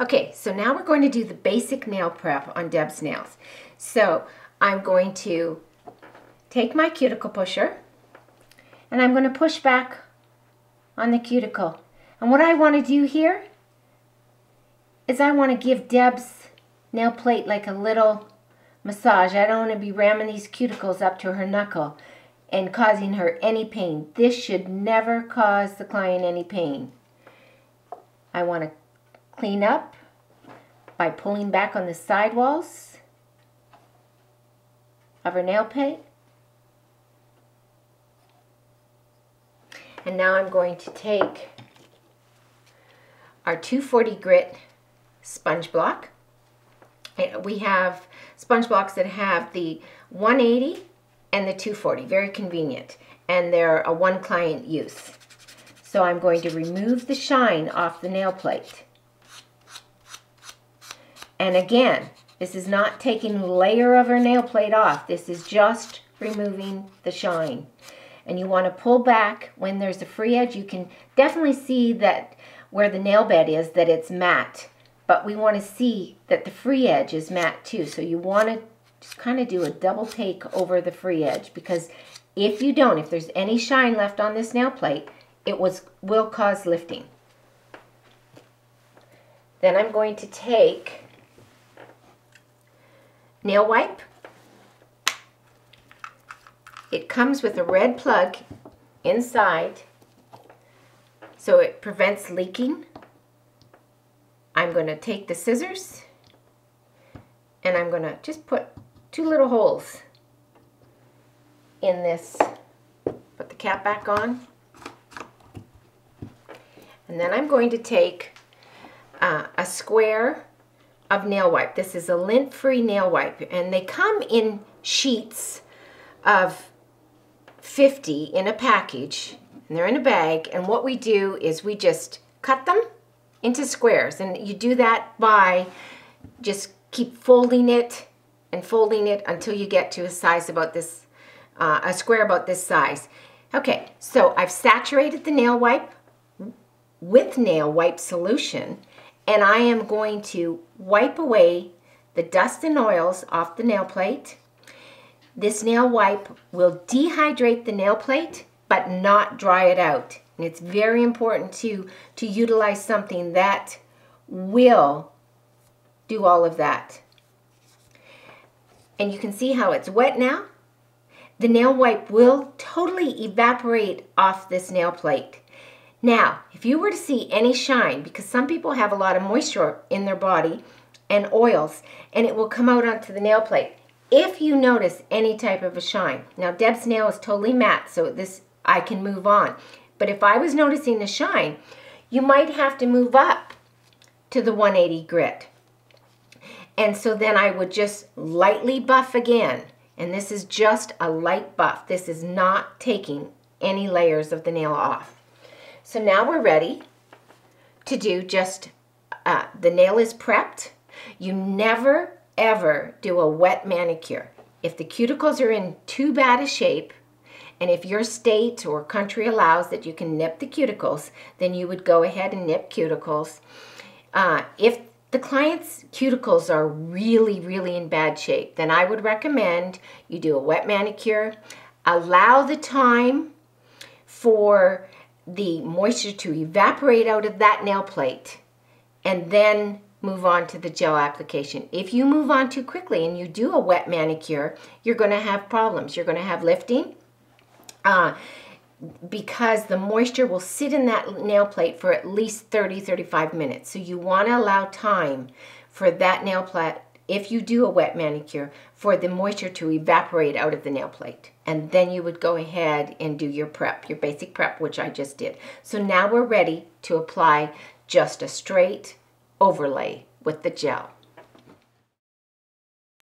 Okay, so now we're going to do the basic nail prep on Deb's nails. So I'm going to take my cuticle pusher and I'm going to push back on the cuticle. And what I want to do here is I want to give Deb's nail plate like a little massage. I don't want to be ramming these cuticles up to her knuckle and causing her any pain. This should never cause the client any pain. I want to clean up by pulling back on the sidewalls of her nail plate. And now I'm going to take our 240 grit sponge block. We have sponge blocks that have the 180 and the 240, very convenient, and they're a one client use. So I'm going to remove the shine off the nail plate. And again, this is not taking a layer of her nail plate off. This is just removing the shine. And you want to pull back when there's a free edge. You can definitely see that where the nail bed is, that it's matte. But we want to see that the free edge is matte too. So you want to just kind of do a double take over the free edge, because if you don't, if there's any shine left on this nail plate, it will cause lifting. Then I'm going to take nail wipe. It comes with a red plug inside, so it prevents leaking. I'm going to take the scissors and I'm going to just put 2 little holes in this. Put the cap back on. And then I'm going to take a square of nail wipe. This is a lint-free nail wipe, and they come in sheets of 50 in a package, and they're in a bag. And what we do is we just cut them into squares, and you do that by just keep folding it and folding it until you get to a size about this, a square about this size. Okay, so I've saturated the nail wipe with nail wipe solution, and I am going to wipe away the dust and oils off the nail plate. This nail wipe will dehydrate the nail plate but not dry it out. And it's very important to utilize something that will do all of that. And you can see how it's wet now. The nail wipe will totally evaporate off this nail plate. Now, if you were to see any shine, because some people have a lot of moisture in their body and oils, and it will come out onto the nail plate. If you notice any type of a shine, now Deb's nail is totally matte, so this I can move on. But if I was noticing the shine, you might have to move up to the 180 grit. And so then I would just lightly buff again. And this is just a light buff. This is not taking any layers of the nail off. So now we're ready to do just, the nail is prepped. You never ever do a wet manicure. If the cuticles are in too bad a shape, and if your state or country allows that you can nip the cuticles, then you would go ahead and nip cuticles. If the client's cuticles are really, really in bad shape, then I would recommend you do a wet manicure. Allow the time for the moisture to evaporate out of that nail plate, and then move on to the gel application. If you move on too quickly and you do a wet manicure, you're going to have problems. You're going to have lifting because the moisture will sit in that nail plate for at least 30-35 minutes. So you want to allow time for that nail plate, if you do a wet manicure, for the moisture to evaporate out of the nail plate. And then you would go ahead and do your prep, your basic prep, which I just did. So now we're ready to apply just a straight overlay with the gel.